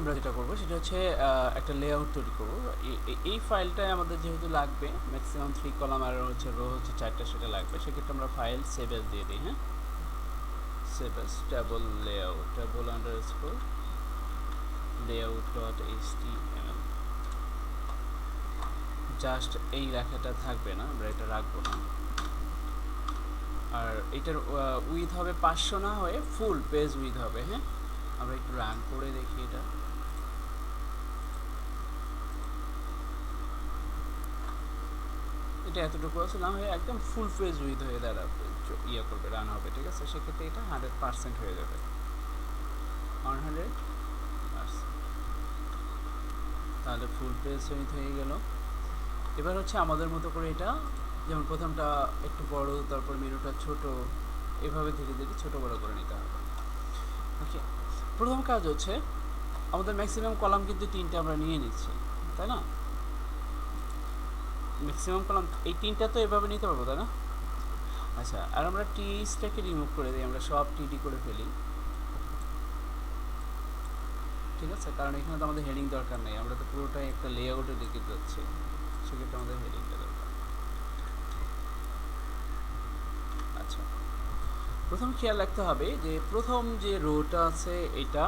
আমরা যেটা করব সেটা হচ্ছে একটা লেআউট তৈরি করব। এই ফাইলটাই আমাদের যেহেতু লাগবে ম্যাক্সিমাম 3 কলাম আর হচ্ছে রো হচ্ছে 4টা, সেটা লাগবে। সেক্ষেত্রে আমরা ফাইল সেভ এস দিয়ে দিই। হ্যাঁ, save S table layout table underscore layout dot HTML. Just এই লেখাটা থাকবে না, আমরা এটা রাখবো না। আর এটার উইথ হবে 500 না হয়ে ফুল পেজ উইথ হবে। হ্যাঁ, আমরা একটু রান করে দেখি। এটা এতটুকু আছে না হয়ে একদম ফুল পেজ উইথ হয়ে দাঁড়াবে, ইয়ে করবে, রান হবে। ঠিক আছে, সেক্ষেত্রে এটা 100% হয়ে যাবে, 100%। তাহলে ফুল পেজ উইথ হয়ে গেল। এবার হচ্ছে আমাদের মতো করে এটা, যেমন প্রথমটা একটু বড়, তারপর মেনুটা ছোট, এভাবে ধীরে ধীরে ছোট বড় করে নিতে হবে। ওকে, প্রথম কাজ হচ্ছে আমাদের ম্যাক্সিমাম কলাম কিন্তু 3টে আমরা নিয়ে নিচ্ছি, তাই না? ম্যাক্সিমাম কলাম এই 3টা তো এভাবে নিতে পারবো, তাই না? আচ্ছা, আর আমরা টিসটাকে রিমুভ করে দিই, আমরা সব টিডি করে ফেলি। ঠিক আছে, কারণ এখানে তো আমাদের হেডিং দরকার নেই, আমরা তো পুরোটাই একটা লেআউটে লিখে যাচ্ছি, সেক্ষেত্রে আমাদের হেডিংটা দরকার। আচ্ছা, প্রথম খেয়াল রাখতে হবে যে প্রথম যে রোটা আছে এটা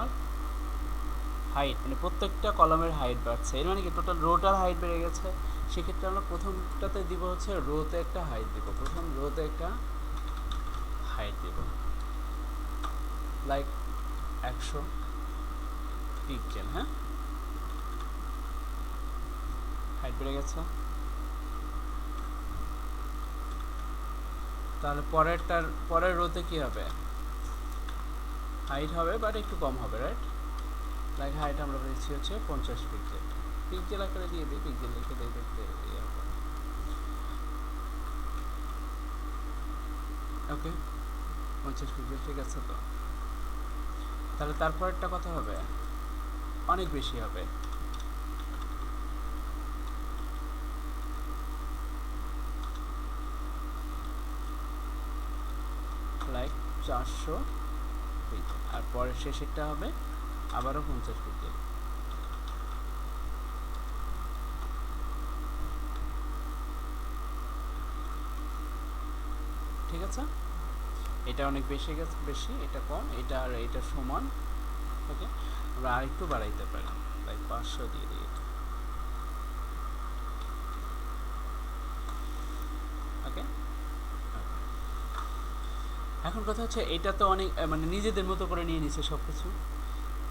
হাইট, মানে প্রত্যেকটা কলামের হাইট বাড়ছে, এর মানে কি টোটাল রোটার হাইট বেড়ে গেছে। সেক্ষেত্রে আমরা প্রথমটাতে দিব হচ্ছে রোতে একটা হাইট দিব, প্রথম রোতে একটা হাইট দিব, লাইক 100 পিক্সেল। হ্যাঁ, হাইট বেড়ে গেছে। তাহলে পরের রোতে কি হবে? হাইট হবে বাট একটু কম হবে, রাইট? লাইক হাইট আমরা পেয়েছি হচ্ছে 50 পিক্সেল। পিক্সেল আকারে দিয়ে দিই, পিক্সেল লিখে দিয়ে দেখতে ইয়ে হবে। ওকে, 50 পিক্সেল ঠিক আছে। তো তাহলে তারপরেরটা কত হবে? অনেক বেশি হবে, লাইক 400 পিক্সেল। আর পরের শেষেরটা হবে আবারও 50 পিক্সেল। ঠিক আছে, এটা অনেক বেশি গেছে, বেশি, এটা কম, এটা আর এটা সমান। ওকে, আমরা আরেকটু বাড়াইতে পারি, লাইক 500 দিয়ে দিই এটা। ওকে, এখন কথা হচ্ছে এটা তো অনেক মানে নিজেদের মতো করে নিয়ে নিচ্ছে সব কিছু।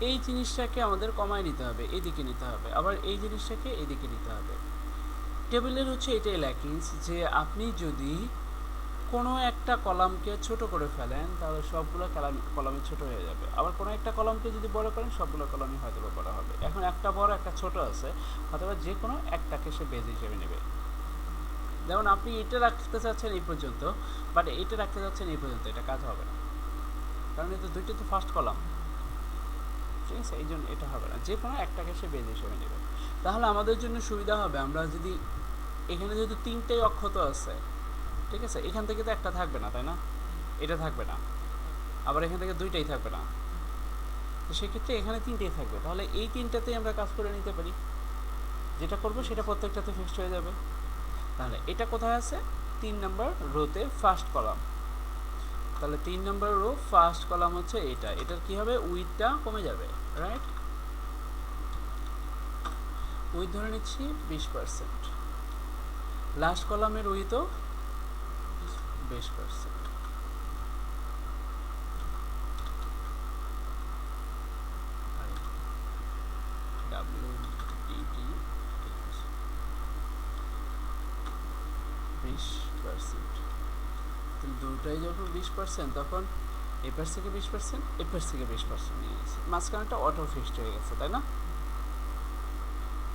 এই জিনিসটাকে আমাদের কমায় নিতে হবে, এদিকে নিতে হবে, আবার এই জিনিসটাকে এদিকে নিতে হবে। টেবিলের হচ্ছে এটাই ল্যাকিংস, যে আপনি যদি কোনো একটা কলামকে ছোট করে ফেলেন তাহলে সবগুলো কলামে ছোট হয়ে যাবে, আবার কোনো একটা কলামকে যদি বড় করেন সবগুলো কলামই হয়তো বড় হবে। এখন একটা বড় একটা ছোট আছে, অথবা যে কোনো একটাকে সে বেজ হিসেবে নেবে। যেমন আপনি এটা রাখতে চাচ্ছেন এই পর্যন্ত, বাট এটা রাখতে চাচ্ছেন এই পর্যন্ত, এটা কাজ হবে না, কারণ এটা দুইটা তো ফার্স্ট কলাম। ঠিক আছে, এই জন্য এটা হবে না, যে কোনো একটাকে সে বেজ হিসেবে নেবে। তাহলে আমাদের জন্য সুবিধা হবে, আমরা যদি এখানে যেহেতু 3টেই অক্ষত আছে, ঠিক আছে, এখান থেকে তো একটা থাকবে না, তাই না? এটা থাকবে না, আবার এখান থেকে 2টাই থাকবে না, তো সেক্ষেত্রে এখানে 3টেই থাকবে। তাহলে এই 3টাতেই আমরা কাজ করে নিতে পারি, যেটা করবো সেটা প্রত্যেকটাতে ফিক্সড হয়ে যাবে। তাহলে এটা কোথায় আছে? 3 নম্বর রোতে ফার্স্ট কলাম। তাহলে 3 নম্বর রো ফার্স্ট কলাম হচ্ছে এটা, এটার কি হবে? উইথটা কমে যাবে, রাইট? উইথ ধরে নিচ্ছি 20%, লাস্ট কলামের উইথও 20%। WDT 20%। তাহলে দুটাই যখন 20%, তখন এপাশ থেকে 20%, এপাশ থেকে 20% নিয়ে গেছে, মাঝখানেটা অটো ফিক্সড হয়ে গেছে, তাই না?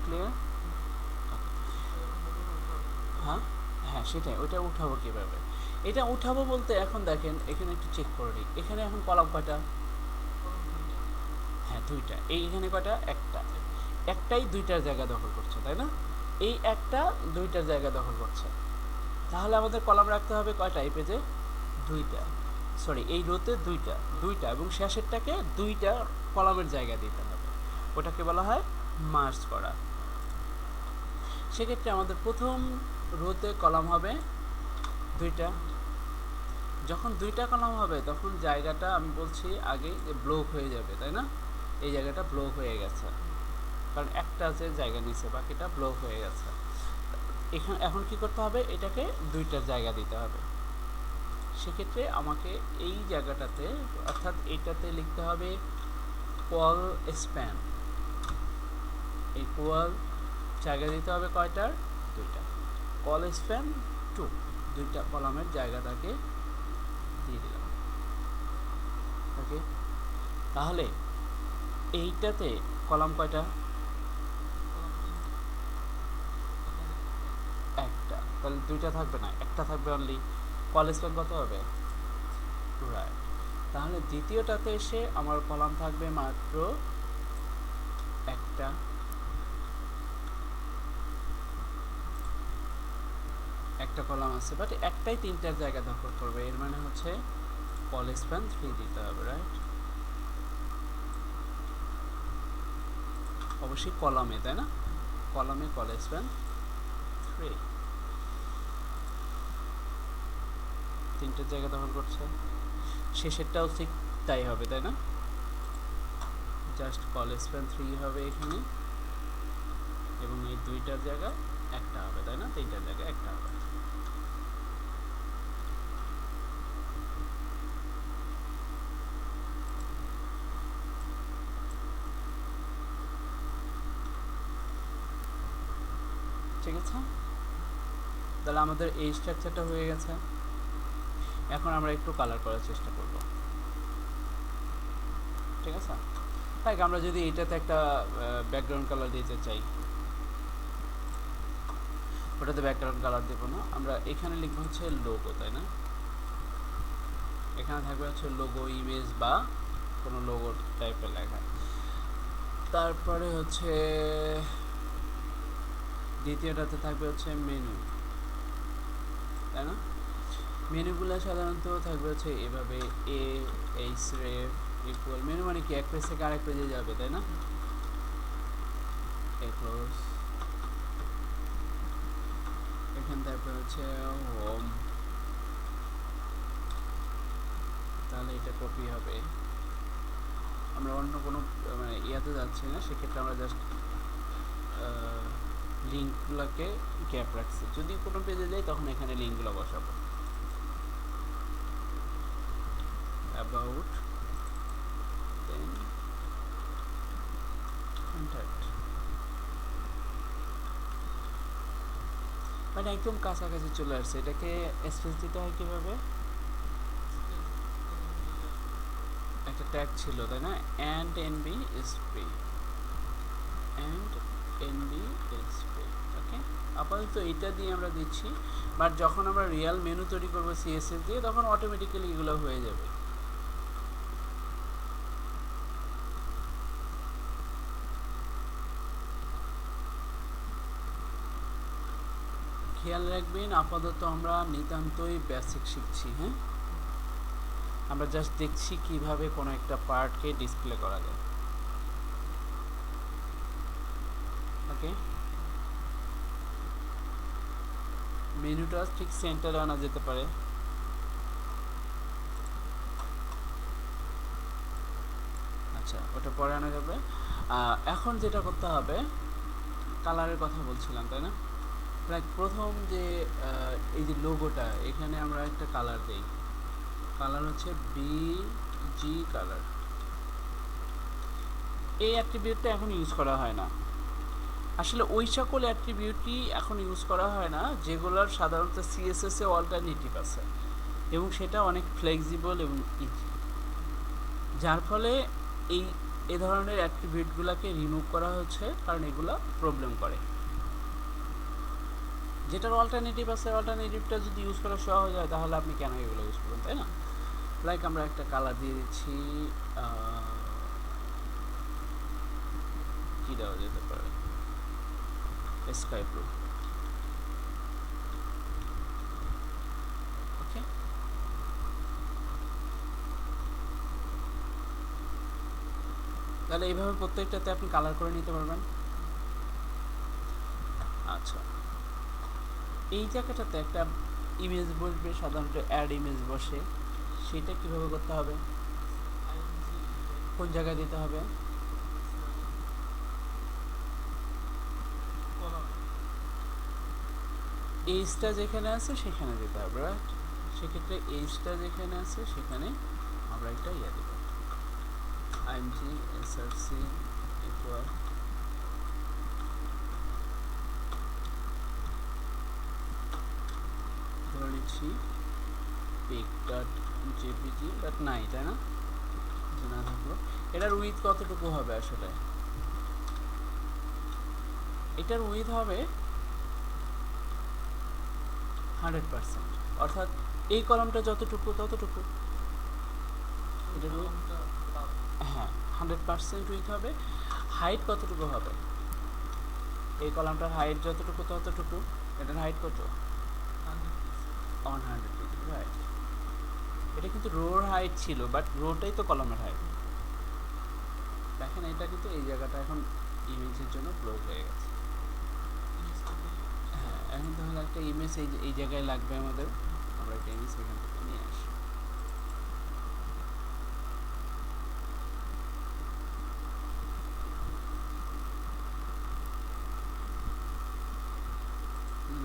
ক্লিয়ার? হ্যাঁ হ্যাঁ, সেটাই, ওইটা উঠাবো কীভাবে? এটা উঠাবো বলতে এখন দেখেন এখানে একটু চেক করে নিই, এখানে এখন কলাম কয়টা? হ্যাঁ, 2টা। এইখানে কয়টা? একটা। একটাই 2টার জায়গা দখল করছে, তাই না? এই একটা 2টার জায়গা দখল করছে। তাহলে আমাদের কলাম রাখতে হবে কয়টা এই পেজে? 2টা। সরি, এই রোতে 2টা এবং শেষেরটাকে 2টা কলামের জায়গা দিতে হবে। ওটাকে বলা হয় মার্জ করা। সেক্ষেত্রে আমাদের প্রথম রোতে কলাম হবে দুইটা। যখন দুইটা কলাম হবে তখন জায়গাটা আমি বলছি আগেই যে ব্লক হয়ে যাবে, তাই না? এই জায়গাটা ব্লক হয়ে গেছে, কারণ একটা যে জায়গা নিচ্ছে বাকিটা ব্লক হয়ে গেছে। এখন কি করতে হবে, এটাকে দুইটার জায়গা দিতে হবে। সেক্ষেত্রে আমাকে এই জায়গাটাতে অর্থাৎ এইটাতে লিখতে হবে কল স্প্যান। এই কোয়াল জায়গা দিতে হবে কয়টার, দুইটা। কল স্প্যান 2, দুইটা কলামের জায়গাটাকে দিয়ে দিলাম। ওকে, তাহলে এইটাতে কলাম কয়টা, একটা। তাহলে দুইটা থাকবে না, একটা থাকবে অনলি। কল স্প্যান কত হবে, রাইট। তাহলে দ্বিতীয়টাতে এসে আমার কলাম থাকবে মাত্র একটা। একটা কলাম আছে, বাট একটাই তিনটার জায়গা দখল করবে, এর মানে হচ্ছে কল স্প্যান 3 দিতে হবে, রাইট? অবশ্যই কলামে, তাই না? কলামে কল স্প্যান 3, তিনটার জায়গা দখল করছে। শেষেরটাও ঠিক তাই হবে, তাই না? জাস্ট কল স্প্যান 3 হবে এখানে, এবং এই দুইটার জায়গা একটা হবে, তাই না? তিনটার জায়গা একটা হবে। ঠিক আছে, তাহলে আমাদের এই স্ট্রাকচারটা হয়ে গেছে। এখন আমরা একটু কালার করার চেষ্টা করব, ঠিক আছে? তাই আমরা যদি এটাতে একটা ব্যাকগ্রাউন্ড কালার দিতে চাই, ওটাতে ব্যাকগ্রাউন্ড কালার দেবো না, আমরা এখানে লিখবো হচ্ছে লোগো, তাই না? এখানে থাকবে হচ্ছে লোগো ইমেজ বা কোনো লোগো টাইপের লেখা। তারপরে হচ্ছে দ্বিতীয়টাতে থাকবে হচ্ছে মেনু, তাই না? মেনুগুলো সাধারণত থাকবে হচ্ছে এভাবে A H ref equal. Menu মানে কি, এক পেজ থেকে আরেক পেজে যাবে, তাই না? এ ক্লোজ, এখানে তারপরে হচ্ছে হোম, তাহলে এটা কপি হবে। আমরা অন্য কোনো মানে ইয়াতে যাচ্ছি না, সেক্ষেত্রে আমরা জাস্ট লিঙ্কগুলোকে গ্যাপ রাখছি। যদি কোনো পেজে যাই তখন এখানে লিঙ্কগুলো বসাবো। অ্যাবাউট, দেন কন্ট্যাক্ট, মানে একদম কাছাকাছি চলে আসছে। এটাকে স্পেস দিতে হয় কীভাবে, একটা ট্যাগ ছিল, তাই না? And NB spray, and NB spray. Okay, আপাতত এইটা দিয়ে আমরা দিচ্ছি, বাট যখন আমরা রিয়েল মেনু তৈরি করবো সিএসএস দিয়ে, তখন অটোমেটিক্যালি এগুলো হয়ে যাবে। খেয়াল রাখবেন, আপাতত আমরা নিতান্তই বেসিক শিখছি। হ্যাঁ, আমরা জাস্ট দেখছি কিভাবে কোনো একটা পার্টকে ডিসপ্লে করা যায়। ওকে, মেনুটা ঠিক সেন্টারে আনা যেতে পারে। আচ্ছা, ওটা পরে আনা যাবে। এখন যেটা করতে হবে, কালারের কথা বলছিলাম, তাই না? লাইক প্রথম যে এই যে লোগোটা, এখানে আমরা একটা কালার দেই। কালার হচ্ছে বিজি কালার। এই অ্যাট্রিবিউটটা এখন ইউজ করা হয় না। আসলে ওই সকল অ্যাট্রিবিউটই এখন ইউজ করা হয় না যেগুলোর সাধারণত সিএসএসে অল্টারনেটিভ আছে, এবং সেটা অনেক ফ্লেক্সিবল এবং ইজি, যার ফলে এই ধরনের অ্যাট্রিবিউটগুলোকে রিমুভ করা হচ্ছে, কারণ এগুলো প্রবলেম করে। যেটার অল্টারনেটিভ আছে, অল্টারনেটিভটা যদি ইউজ করা সহজ হয়, তাহলে আপনি কেন এগুলো ইউজ করবেন, তাই না? লাইক আমরা একটা কালার দিয়ে দিচ্ছি, কি দেওয়া যেতে পারে, স্কাই ব্লু। ওকে, তাহলে এইভাবে প্রত্যেকটাতে আপনি কালার করে নিতে পারবেন। আচ্ছা, এই জায়গাটাতে একটা ইমেজ বসবে, সাধারণত অ্যাড ইমেজ বসে, সেটা কিভাবে করতে হবে, কোন জায়গায় দিতে হবে? এইজটা যেখানে আছে সেখানে দিতে হবে, রাইট? সেক্ষেত্রে এইজটা যেখানে আছে সেখানে আমরা একটা ইয়ে দেবো, আইএমজি এসআরসি ইকুয়াল ধরে নিচ্ছি পিক ডট জেপিজি ডট নাই, তাই না? না থাকলো, এটার উইথ কতটুকু হবে আসলে? এটার উইথ হবে 100%, অর্থাৎ এই কলামটা যতটুকু ততটুকু, এটার হ্যাঁ 100% উইথ হবে। হাইট কতটুকু হবে? এই কলামটার হাইট যতটুকু ততটুকু, এটার হাইট কত? 100, রাইট? এটা কিন্তু রোর হাইট ছিল, বাট রোটাই তো কলামের হাইট। দেখেন এটা কিন্তু এই জায়গাটা এখন ইমেজের জন্য ক্লোজ হয়ে গেছে। হ্যাঁ, এখন তাহলে একটা ইমেজ এই জায়গায় লাগবে আমাদের, আমরা একটা ইমেজ এখান থেকে নিয়ে আসি।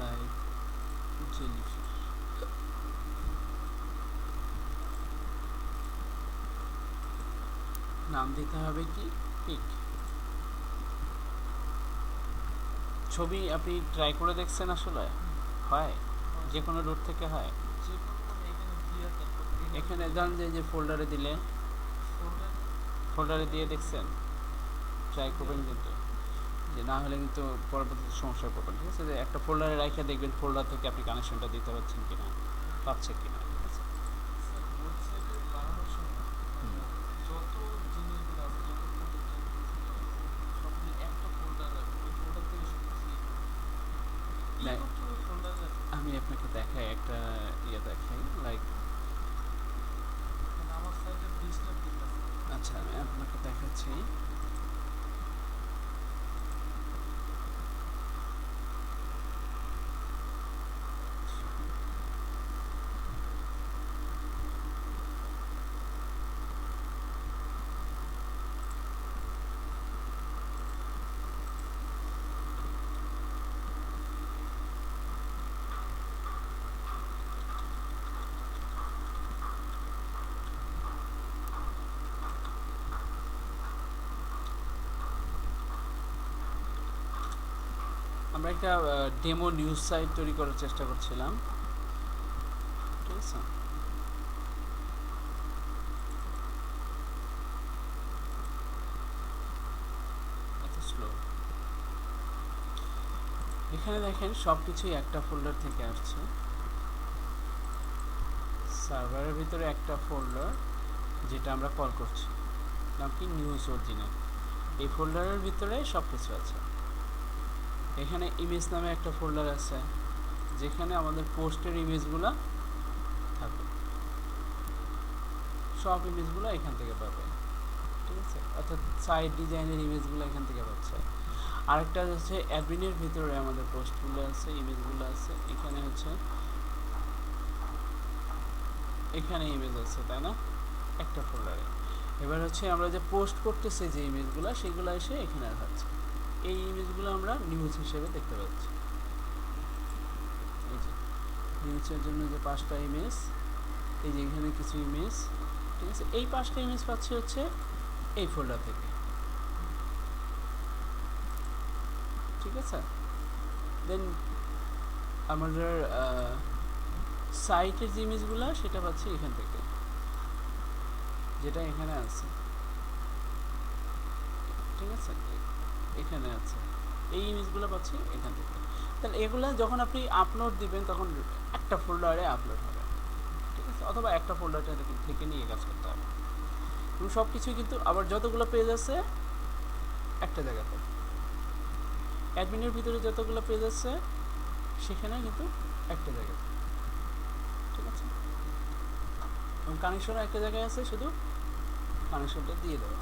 লাইক জেলিফিশ, নাম দিতে হবে কি পিক। ছবি আপনি ট্রাই করে দেখছেন আসলে হয়, যে কোনো রুট থেকে হয়? এখানে ধরেন যে ফোল্ডারে দিলে, ফোল্ডারে দিয়ে দেখছেন, ট্রাই করবেন কিন্তু, যে না হলে কিন্তু পরবর্তীতে সমস্যায় পড়বেন। ঠিক আছে, যে একটা ফোল্ডারে রাখে দেখবেন ফোল্ডার থেকে আপনি কানেকশনটা দিতে পারছেন কিনা, পাচ্ছে কিনা। ঠিক আছে, আমি আপনাকে দেখাই একটা ইয়ে দেখাই, লাইক আচ্ছা আমি আপনাকে দেখাচ্ছি। আমরা একটা ডেমো নিউজ সাইট তৈরি করার চেষ্টা করছিলাম। ঠিক আছে, এত স্লো। এখানে দেখেন সব কিছুই একটা ফোল্ডার থেকে আসছে, সার্ভারের ভিতরে একটা ফোল্ডার যেটা আমরা কল করছি, নাম কি নিউজ অরিজিনাল। এই ফোল্ডারের ভিতরে সব কিছু আছে। এখানে ইমেজ নামে একটা ফোল্ডার আছে যেখানে আমাদের পোস্টের ইমেজগুলো থাকবে, সব ইমেজগুলো এখান থেকে পাবে। ঠিক আছে, অর্থাৎ সাইট ডিজাইনের ইমেজগুলো এখান থেকে পাচ্ছে। আরেকটা হচ্ছে অ্যাডমিনের ভিতরে আমাদের পোস্টগুলো আছে, ইমেজগুলো আছে, এখানে হচ্ছে এখানে ইমেজ আছে, তাই না, একটা ফোল্ডারে। এবার হচ্ছে আমরা যে পোস্ট করতেছি যে ইমেজগুলো, সেগুলো এসে এখানে রাখছে। এই ইমেজগুলো আমরা নিউজ হিসেবে দেখতে পাচ্ছি। এই যে নিউজের জন্য যে 5টা ইমেজ, এই যে এখানে কিছু ইমেজ। ঠিক আছে, এই 5টা ইমেজ পাচ্ছি হচ্ছে এই ফোল্ডার থেকে। ঠিক আছে, দেন আমাদের সাইটের যে ইমেজগুলো সেটা পাচ্ছি এখান থেকে, যেটা এখানে আছে। ঠিক আছে, এখানে আছে, এই ইমেজগুলো পাচ্ছি এখান থেকে। তাহলে এগুলো যখন আপনি আপলোড দিবেন তখন একটা ফোল্ডারে আপলোড হবে। ঠিক আছে, অথবা একটা ফোল্ডারটা থেকে নিয়ে কাজ করতে হবে। এবং সব কিছুই কিন্তু আবার যতগুলো পেজ আছে একটা জায়গাতে, অ্যাডমিনের ভিতরে যতগুলো পেজ আছে সেখানে কিন্তু একটা জায়গাতে। ঠিক আছে, এবং কানেকশনও একটা জায়গায় আছে, শুধু কানেকশনটা দিয়ে দেওয়া।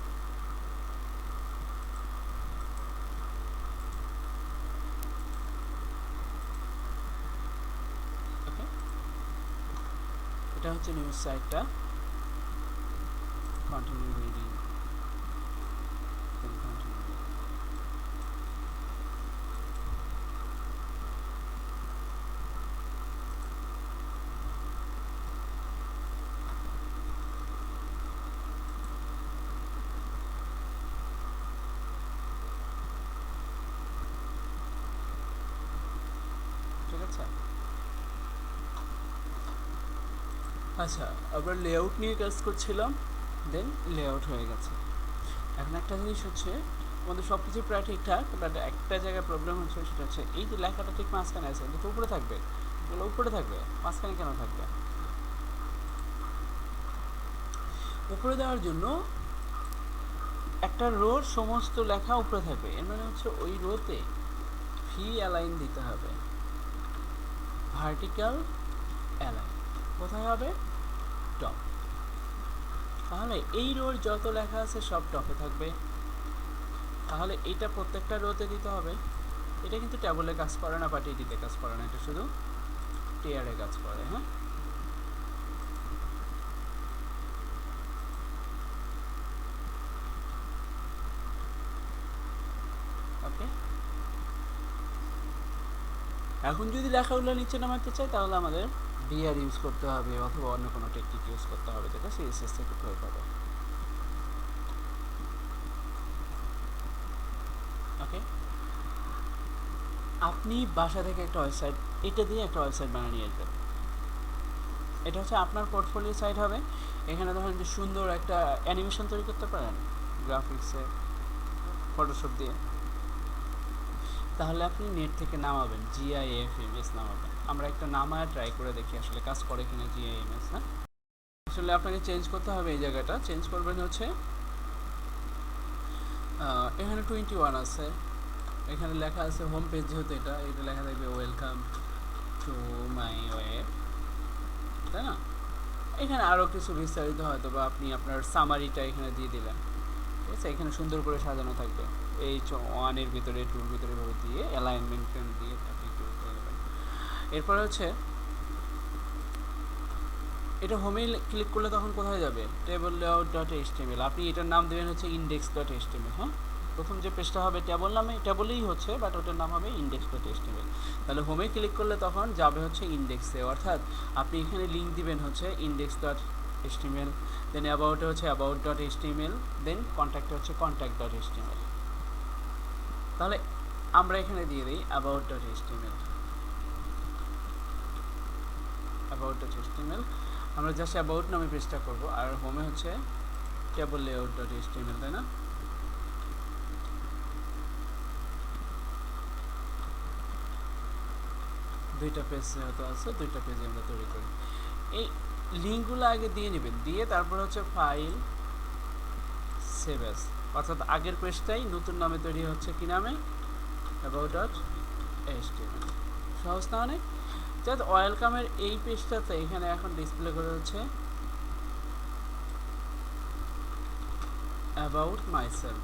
হচ্ছে নিউজ সাইটটা, কন্টিনিউ রিডিং, দেন কন্টিনিউ। ঠিক আছে, আচ্ছা আবার লেআউট নিয়ে কাজ করছিলাম, দেন লেআউট হয়ে গেছে। এখন একটা জিনিস হচ্ছে আমাদের সব কিছু প্রায় ঠিকঠাক, বাট একটা জায়গায় প্রবলেম হচ্ছে, সেটা হচ্ছে এই যে লেখাটা ঠিক মাঝখানে আছে, এটা তো উপরে থাকবে, এগুলো উপরে থাকবে, মাঝখানে কেন থাকবে? উপরে দেওয়ার জন্য একটা রোর সমস্ত লেখা উপরে থাকবে, এর মানে হচ্ছে ওই রোতে ভি অ্যালাইন দিতে হবে, ভার্টিক্যাল অ্যালাইন কোথায় হবে? টপ। তাহলে এই রোর যত লেখা আছে সব টপে থাকবে, তাহলে এটা প্রত্যেকটা রোতে দিতে হবে। এটা কিন্তু ট্যাবলে কাজ করে না বা টিটিতে কাজ করে না, এটা শুধু টিয়ারে কাজ করে। হ্যাঁ, ওকে। এখন যদি লেখাগুলো নিচে নামাতে চাই তাহলে আমাদের ডিআর ইউজ করতে হবে অথবা অন্য কোনো টেকনিক ইউজ করতে হবে, যেটা সিএসএস থেকে প্রয়োগ হবে। ওকে, আপনি বাসা থেকে একটা ওয়েবসাইট, এটা দিয়ে একটা ওয়েবসাইট বানিয়ে নিয়ে আসবেন। এটা হচ্ছে আপনার পোর্টফোলিও সাইট হবে। এখানে ধরেন যে সুন্দর একটা অ্যানিমেশন তৈরি করতে পারেন গ্রাফিক্সে, ফটোশপ দিয়ে। তাহলে আপনি নেট থেকে নামাবেন, জিআইএফ ইমেজ নামাবেন। আমরা একটা নামায় ট্রাই করে দেখি আসলে কাজ করে কিনা জিআইএমএস। হ্যাঁ, আসলে আপনাকে চেঞ্জ করতে হবে, এই জায়গাটা চেঞ্জ করবেন হচ্ছে এখানে 21 আছে, এখানে লেখা আছে হোম পেজ, যেহেতু এটা লেখা থাকবে ওয়েলকাম টু মাই ওয়েব, তাই না? এখানে আরও কিছু বিস্তারিত হয়তো বা আপনি আপনার সামারিটা এখানে দিয়ে দিলেন, ঠিক আছে? এখানে সুন্দর করে সাজানো থাকবে, এই 1-এর ভিতরে 2-এর ভিতরে ভাবে দিয়ে অ্যালাইনমেন্ট দিয়ে আপনি একটু করে দেবেন। এরপরে হচ্ছে এটা হোমে ক্লিক করলে তখন কোথায় যাবে? Table layout dot HTML. আপনি এটার নাম দেবেন হচ্ছে ইন্ডেক্স ডট এইচটিএমএল। হ্যাঁ, প্রথম যে পেজটা হবে টেবল নামে, টেবলেই হচ্ছে, বাট ওটার নাম হবে ইন্ডেক্স ডট এইচটিএমএল। তাহলে হোমে ক্লিক করলে তখন যাবে হচ্ছে ইন্ডেক্সে, অর্থাৎ আপনি এখানে লিঙ্ক দিবেন হচ্ছে ইন্ডেক্স ডট এইচটিএমএল, দেন অ্যাবাউটে হচ্ছে অ্যাবাউট ডট এইচটিএমএল, দেন কন্ট্যাক্টে হচ্ছে কন্ট্যাক্ট ডট এইচটিএমএল। তাহলে আমরা এখানে দিয়ে দিই about dot HTML, about dot HTML. আমরা জাস্ট অ্যাবাউট নামে পেজটা করবো, আর হোমে হচ্ছে টেবল লেআউট ডট এইচটিএমএল, তাই না? দুইটা পেজ যেহেতু আছে, দুইটা পেজে আমরা তৈরি করি। এই লিঙ্কগুলো আগে দিয়ে নেবেন, দিয়ে তারপর হচ্ছে ফাইল সেভ অ্যাজ, অর্থাৎ আগের পেজটাই নতুন নামে তৈরি হচ্ছে, কি নামে? About dot HTML. সহজ না অনেক? যাতে ওয়েলকামের এই পেজটাতে এখানে এখন ডিসপ্লে করে হচ্ছে অ্যাবাউট মাইসেলফ।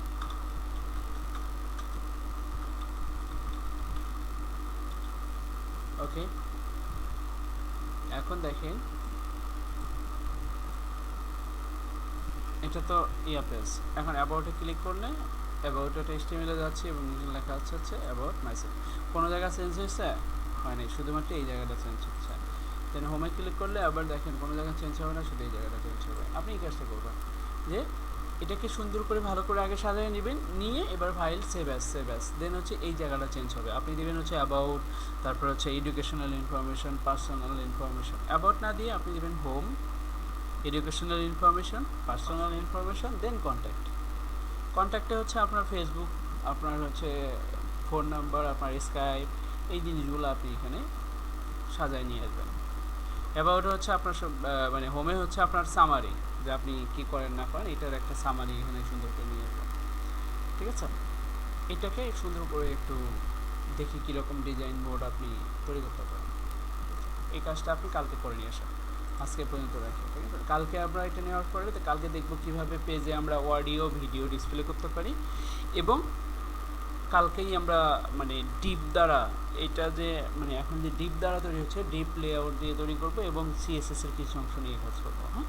ওকে, এখন দেখেন এটা তো ইয়া পেজ। এখন অ্যাবাউটে ক্লিক করলে অ্যাবাউট ডট এইচটিএমএল এ যাচ্ছি এবং লেখা হচ্ছে অ্যাবাউট মাইসেলফ। কোনো জায়গা চেঞ্জ হয়েছে? হয়নি, শুধুমাত্র এই জায়গাটা চেঞ্জ হচ্ছে। দেন হোমে ক্লিক করলে আবার দেখেন কোনো জায়গা চেঞ্জ হবে না, শুধু এই জায়গাটা চেঞ্জ হবে। আপনি এই কাজটা করবেন যে এটাকে সুন্দর করে ভালো করে আগে সাজিয়ে নেবেন, নিয়ে এবার ফাইল সেভ অ্যাজ, দেন হচ্ছে এই জায়গাটা চেঞ্জ হবে। আপনি দেবেন হচ্ছে অ্যাবাউট, তারপর হচ্ছে educational information, personal information. About না দিয়ে আপনি দেবেন home, educational information, personal information, then contact. কন্ট্যাক্টে হচ্ছে আপনার ফেসবুক, আপনার হচ্ছে ফোন নাম্বার, আপনার স্কাইপ, এই জিনিসগুলো আপনি এখানে সাজায় নিয়ে আসবেন। অ্যাবাউট হচ্ছে আপনার সব মানে হোমে হচ্ছে আপনার সামারি, যে আপনি কী করেন না করেন এটার একটা সামারি এখানে সুন্দর করে নিয়ে আসবেন। ঠিক আছে, এটাকে সুন্দর করে একটু দেখি কীরকম ডিজাইন বোর্ড আপনি তৈরি করতে পারেন। এই কাজটা আপনি কালকে করে নিয়ে আসেন, আজকে পর্যন্ত রাখি। ঠিক আছে, কালকে আমরা এটা নেওয়ার পরে তো কালকে দেখব কীভাবে পেজে আমরা অডিও ভিডিও ডিসপ্লে করতে পারি এবং কালকেই আমরা মানে ডিপ দ্বারা এটা যে মানে এখন যে ডিপ দ্বারা তৈরি হচ্ছে ডিপ লেআউট দিয়ে তৈরি করব এবং সিএসএস এর কিছু অংশ নিয়ে কাজ করবো। হ্যাঁ,